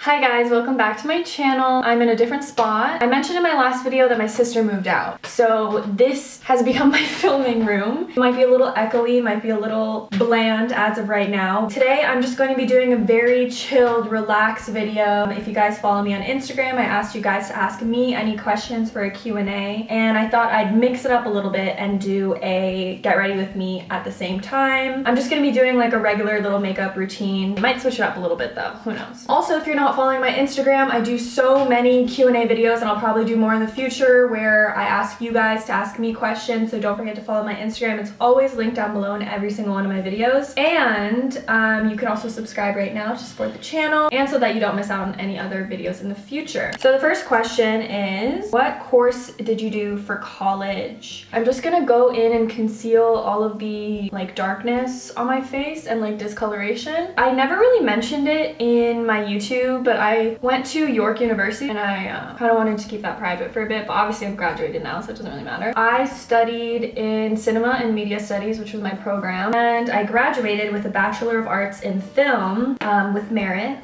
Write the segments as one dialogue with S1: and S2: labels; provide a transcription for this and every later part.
S1: Hi guys, welcome back to my channel. I'm in a different spot. I mentioned in my last video that my sister moved out. So this has become my filming room. It might be a little echoey, might be a little bland as of right now. Today I'm just going to be doing a very chilled, relaxed video. If you guys follow me on Instagram, I asked you guys to ask me any questions for a Q&A, and I thought I'd mix it up a little bit and do a get ready with me at the same time. I'm just gonna be doing like a regular little makeup routine. Might switch it up a little bit though, who knows. Also, if you're not following my Instagram, I do so many Q&A videos, and I'll probably do more in the future where I ask you guys to ask me questions, so don't forget to follow my Instagram. It's always linked down below in every single one of my videos. And you can also subscribe right now to support the channel and so that you don't miss out on any other videos in the future. So the first question is, what course did you do for college? I'm just gonna go in and conceal all of the like darkness on my face and like discoloration. I never really mentioned it in my YouTube, but I went to York University and I kind of wanted to keep that private for a bit, but obviously I've graduated now, so it doesn't really matter. I studied in cinema and media studies, which was my program, and I graduated with a Bachelor of Arts in Film with merit.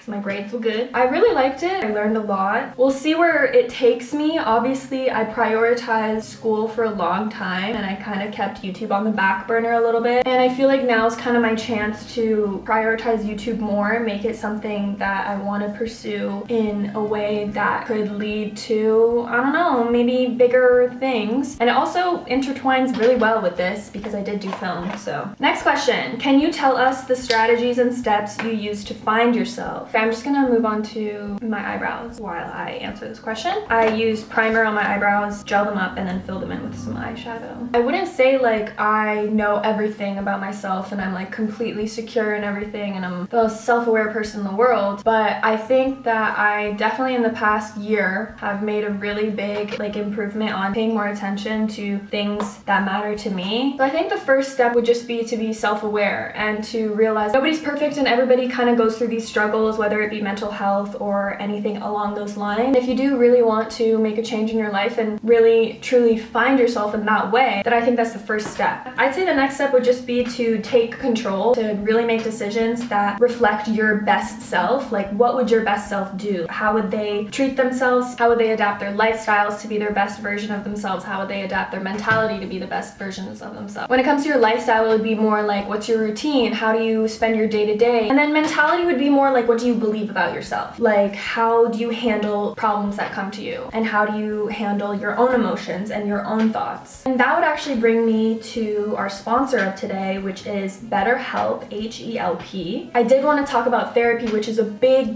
S1: My grades were good. I really liked it. I learned a lot. We'll see where it takes me. Obviously, I prioritized school for a long time and I kind of kept YouTube on the back burner a little bit. And I feel like now is kind of my chance to prioritize YouTube more, make it something that I want to pursue in a way that could lead to, I don't know, maybe bigger things. And it also intertwines really well with this because I did do film. So next question, can you tell us the strategies and steps you use to find yourself? I'm just gonna move on to my eyebrows while I answer this question. I use primer on my eyebrows, gel them up, and then fill them in with some eyeshadow. I wouldn't say like I know everything about myself and I'm like completely secure in everything and I'm the most self-aware person in the world, but I think that I definitely in the past year have made a really big like improvement on paying more attention to things that matter to me. So I think the first step would just be to be self-aware and to realize nobody's perfect and everybody kind of goes through these struggles, whether it be mental health or anything along those lines. If you do really want to make a change in your life and really truly find yourself in that way, then I think that's the first step. I'd say the next step would just be to take control, to really make decisions that reflect your best self. Like, what would your best self do? How would they treat themselves? How would they adapt their lifestyles to be their best version of themselves? How would they adapt their mentality to be the best versions of themselves? When it comes to your lifestyle, it would be more like, what's your routine? How do you spend your day to day? And then mentality would be more like, what do you believe about yourself? Like, how do you handle problems that come to you? And how do you handle your own emotions and your own thoughts? And that would actually bring me to our sponsor of today, which is BetterHelp, H-E-L-P. I did want to talk about therapy, which is a big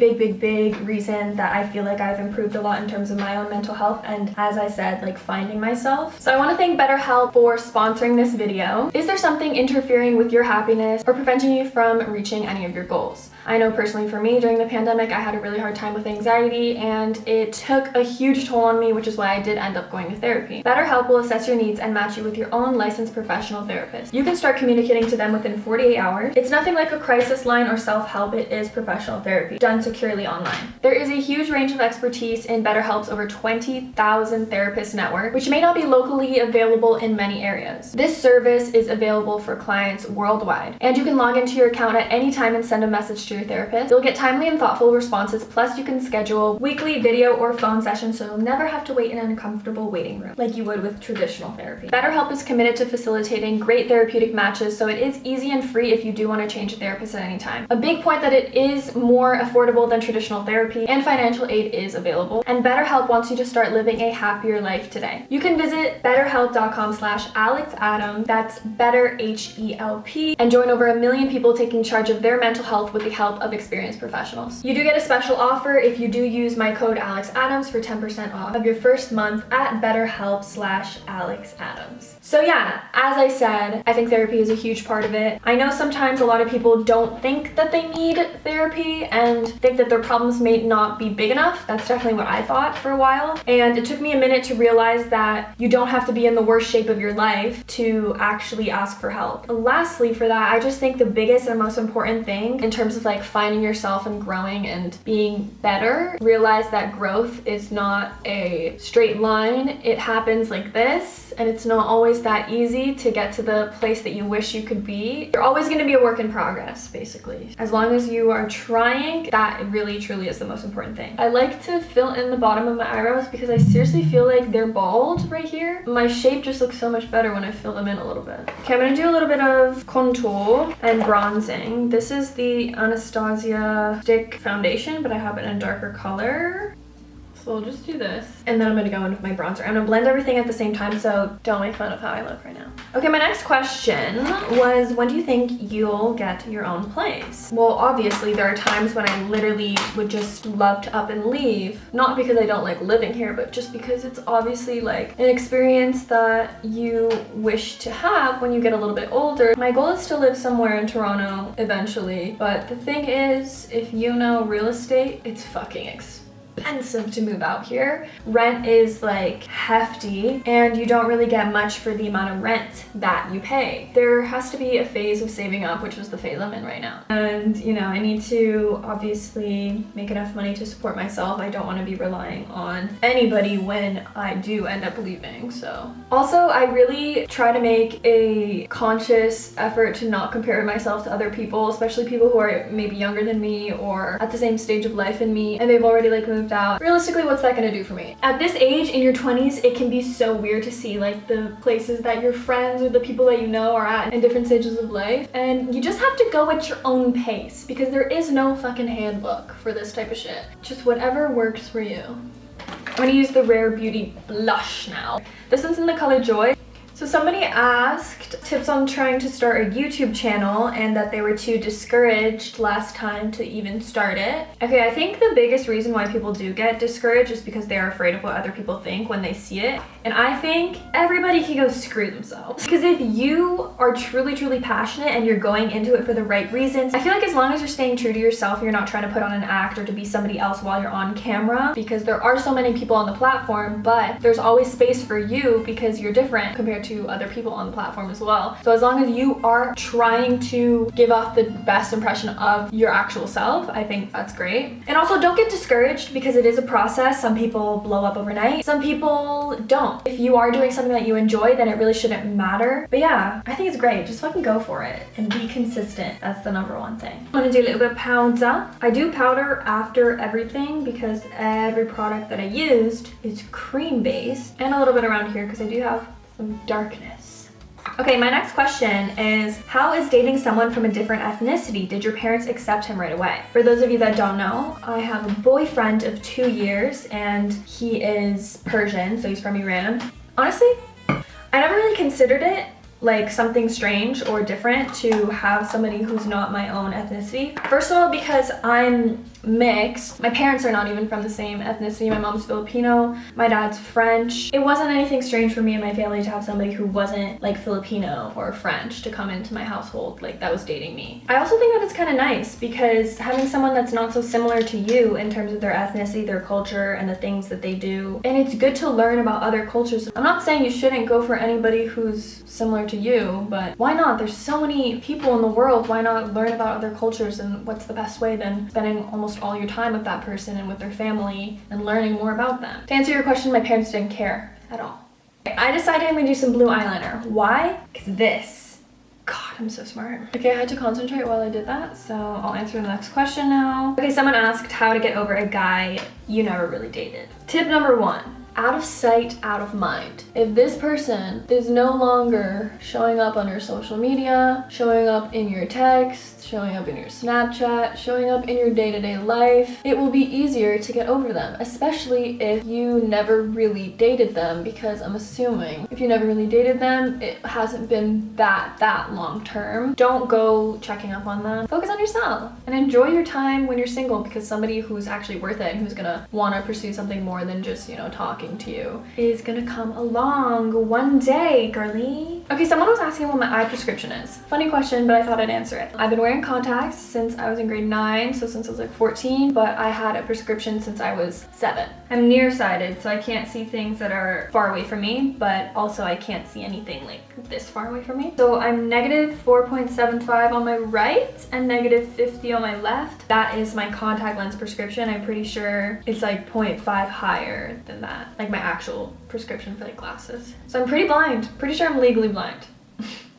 S1: reason that I feel like I've improved a lot in terms of my own mental health and, as I said, like finding myself. So I want to thank BetterHelp for sponsoring this video. Is there something interfering with your happiness or preventing you from reaching any of your goals? I know personally for me, during the pandemic, I had a really hard time with anxiety and it took a huge toll on me, which is why I did end up going to therapy. BetterHelp will assess your needs and match you with your own licensed professional therapist. You can start communicating to them within 48 hours. It's nothing like a crisis line or self-help, it is professional therapy, done securely online. There is a huge range of expertise in BetterHelp's over 20,000 therapist network, which may not be locally available in many areas. This service is available for clients worldwide, and you can log into your account at any time and send a message to your therapist. You'll get timely and thoughtful responses, plus you can schedule weekly video or phone sessions, so you'll never have to wait in an uncomfortable waiting room like you would with traditional therapy. BetterHelp is committed to facilitating great therapeutic matches, so it is easy and free if you do want to change a therapist at any time. A big point that it is more affordable than traditional therapy, and financial aid is available, and BetterHelp wants you to start living a happier life today. You can visit betterhelp.com/alexadams, that's better H-E-L-P, and join over 1 million people taking charge of their mental health with the help of experienced professionals. You do get a special offer if you do use my code alexadams for 10% off of your first month at betterhelp/alexadams. So yeah, as I said, I think therapy is a huge part of it. I know sometimes a lot of people don't think that they need therapy and think that their problems may not be big enough. That's definitely what I thought for a while. And it took me a minute to realize that you don't have to be in the worst shape of your life to actually ask for help. Lastly, for that, I just think the biggest and most important thing in terms of like finding yourself and growing and being better, realize that growth is not a straight line. It happens like this. and it's not always that easy to get to the place that you wish you could be. You're always going to be a work in progress, basically. As long as you are trying, that really truly is the most important thing. I like to fill in the bottom of my eyebrows because I seriously feel like they're bald right here. My shape just looks so much better when I fill them in a little bit. Okay, I'm gonna do a little bit of contour and bronzing. This is the Anastasia stick foundation, but I have it in a darker color. So I'll just do this. And then I'm gonna go in with my bronzer. I'm gonna blend everything at the same time, so don't make fun of how I look right now. Okay, my next question was, when do you think you'll get your own place? Well, obviously there are times when I literally would just love to up and leave. Not because I don't like living here, but just because it's obviously like an experience that you wish to have when you get a little bit older. My goal is to live somewhere in Toronto eventually, but the thing is, if you know real estate, it's fucking expensive to move out here. Rent is like hefty and you don't really get much for the amount of rent that you pay. There has to be a phase of saving up, which is the phase I'm in right now. And you know, I need to obviously make enough money to support myself. I don't want to be relying on anybody when I do end up leaving. So also, I really try to make a conscious effort to not compare myself to other people, especially people who are maybe younger than me or at the same stage of life in me and they've already like moved out. Realistically, what's that gonna do for me? At this age, in your 20s, it can be so weird to see like the places that your friends or the people that you know are at in different stages of life, and you just have to go at your own pace because there is no fucking handbook for this type of shit. Just whatever works for you. I'm gonna use the Rare Beauty blush now. This one's in the color Joy. So somebody asked tips on trying to start a YouTube channel and that they were too discouraged last time to even start it. Okay, I think the biggest reason why people do get discouraged is because they're afraid of what other people think when they see it. And I think everybody can go screw themselves. Because if you are truly passionate and you're going into it for the right reasons, I feel like as long as you're staying true to yourself, you're not trying to put on an act or to be somebody else while you're on camera, because there are so many people on the platform, but there's always space for you because you're different compared to other people on the platform as well. So as long as you are trying to give off the best impression of your actual self, I think that's great. And also, don't get discouraged because it is a process. Some people blow up overnight, some people don't. If you are doing something that you enjoy, then it really shouldn't matter. But yeah, I think it's great. Just fucking go for it and be consistent. That's the #1 thing. I'm gonna do a little bit of powder. I do powder after everything because every product that I used is cream based, and a little bit around here because I do have some darkness. Okay, my next question is, how is dating someone from a different ethnicity? Did your parents accept him right away? For those of you that don't know, I have a boyfriend of 2 years and he is Persian, so he's from Iran. Honestly, I never really considered it like something strange or different to have somebody who's not my own ethnicity. First of all, because I'm mixed. My parents are not even from the same ethnicity. My mom's Filipino, my dad's French. It wasn't anything strange for me and my family to have somebody who wasn't like Filipino or French to come into my household like that was dating me. I also think that it's kind of nice because having someone that's not so similar to you in terms of their ethnicity, their culture, and the things that they do, and it's good to learn about other cultures. I'm not saying you shouldn't go for anybody who's similar to you, but why not? There's so many people in the world. Why not learn about other cultures, and what's the best way than spending almost all your time with that person and with their family and learning more about them? To answer your question, my parents didn't care at all. I decided I'm gonna do some blue eyeliner. Why? Because this. God, I'm so smart. Okay, I had to concentrate while I did that, so I'll answer the next question now. Okay, someone asked how to get over a guy you never really dated. Tip #1. Out of sight, out of mind. If this person is no longer showing up on your social media, showing up in your text, showing up in your Snapchat, showing up in your day-to-day life, it will be easier to get over them, especially if you never really dated them, because I'm assuming if you never really dated them, it hasn't been that long term. Don't go checking up on them. Focus on yourself and enjoy your time when you're single, because somebody who's actually worth it and who's gonna want to pursue something more than just, you know, talking to you is gonna come along one day, girly. me. Okay, someone was asking what my eye prescription is. Funny question, but I thought I'd answer it. I've been wearing contacts since I was in grade 9, so since I was like 14, but I had a prescription since I was 7. I'm nearsighted, so I can't see things that are far away from me, but also I can't see anything like this far away from me. So I'm negative 4.75 on my right and negative 50 on my left. That is my contact lens prescription. I'm pretty sure it's like 0.5 higher than that, like my actual prescription for like glasses. So I'm pretty blind. Pretty sure I'm legally blind.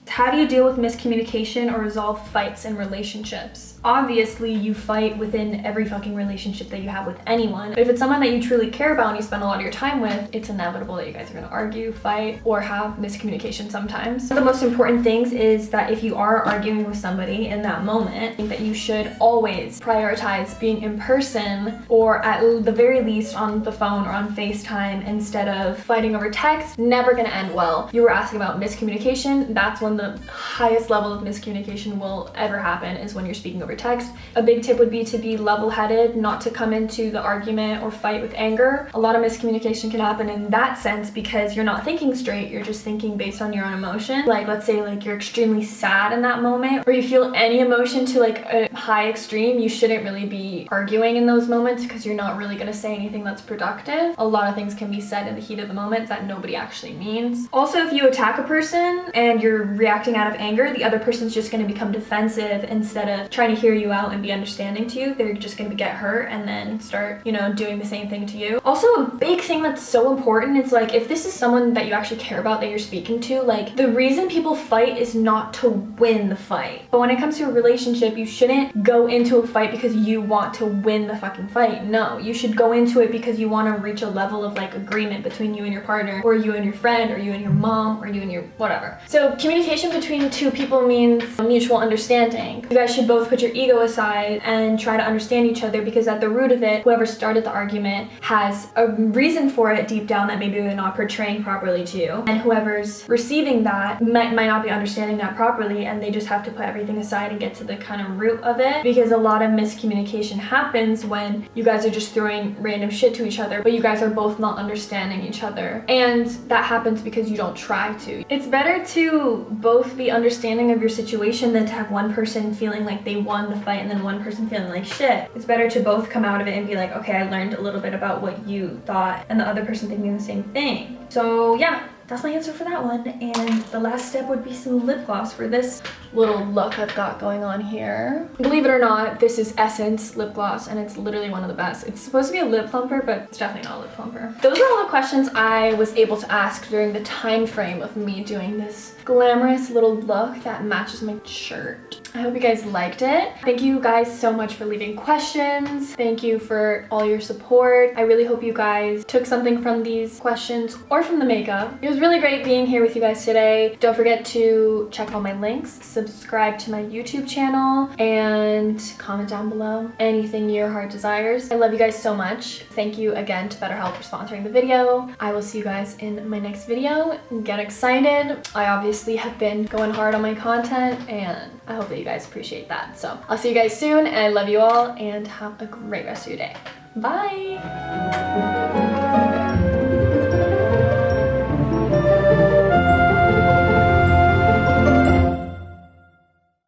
S1: How do you deal with miscommunication or resolve fights in relationships? Obviously, you fight within every fucking relationship that you have with anyone. But if it's someone that you truly care about and you spend a lot of your time with, it's inevitable that you guys are gonna argue, fight, or have miscommunication sometimes. One of the most important things is that if you are arguing with somebody in that moment, I think that you should always prioritize being in person, or at the very least on the phone or on FaceTime, instead of fighting over text. Never gonna end well. You were asking about miscommunication. That's when the highest level of miscommunication will ever happen, is when you're speaking over text. A big tip would be to be level-headed, not to come into the argument or fight with anger. A lot of miscommunication can happen in that sense because you're not thinking straight, you're just thinking based on your own emotion. Like, let's say like you're extremely sad in that moment, or you feel any emotion to like a high extreme, you shouldn't really be arguing in those moments because you're not really gonna say anything that's productive. A lot of things can be said in the heat of the moment that nobody actually means. Also, if you attack a person and you're reacting out of anger, the other person's just gonna become defensive instead of trying to hear you out and be understanding to you. They're just gonna get hurt and then start, you know, doing the same thing to you. Also, a big thing that's so important, it's like, if this is someone that you actually care about that you're speaking to, like, the reason people fight is not to win the fight. But when it comes to a relationship, you shouldn't go into a fight because you want to win the fucking fight. No, you should go into it because you want to reach a level of like agreement between you and your partner, or you and your friend, or you and your mom, or you and your whatever. So communication between two people means mutual understanding. You guys should both put your ego aside and try to understand each other, because at the root of it, whoever started the argument has a reason for it deep down that maybe they're not portraying properly to you, and whoever's receiving that might not be understanding that properly, and they just have to put everything aside and get to the kind of root of it, because a lot of miscommunication happens when you guys are just throwing random shit to each other, but you guys are both not understanding each other, and that happens because you don't try to. It's better to both be understanding of your situation than to have one person feeling like they won the fight and then one person feeling like shit. It's better to both come out of it and be like, okay, I learned a little bit about what you thought, and the other person thinking the same thing. So yeah, that's my answer for that one. And the last step would be some lip gloss for this little look I've got going on here. Believe it or not, this is Essence lip gloss, and it's literally one of the best. It's supposed to be a lip plumper, but it's definitely not a lip plumper. Those are all the questions I was able to ask during the time frame of me doing this glamorous little look that matches my shirt. I hope you guys liked it. Thank you guys so much for leaving questions. Thank you for all your support. I really hope you guys took something from these questions or from the makeup. It was really great being here with you guys today. Don't forget to check all my links, subscribe to my YouTube channel, and comment down below anything your heart desires. I love you guys so much. Thank you again to BetterHelp for sponsoring the video. I will see you guys in my next video. Get excited. I obviously have been going hard on my content, and I hope that you guys appreciate that. So I'll see you guys soon, and I love you all, and have a great rest of your day. Bye.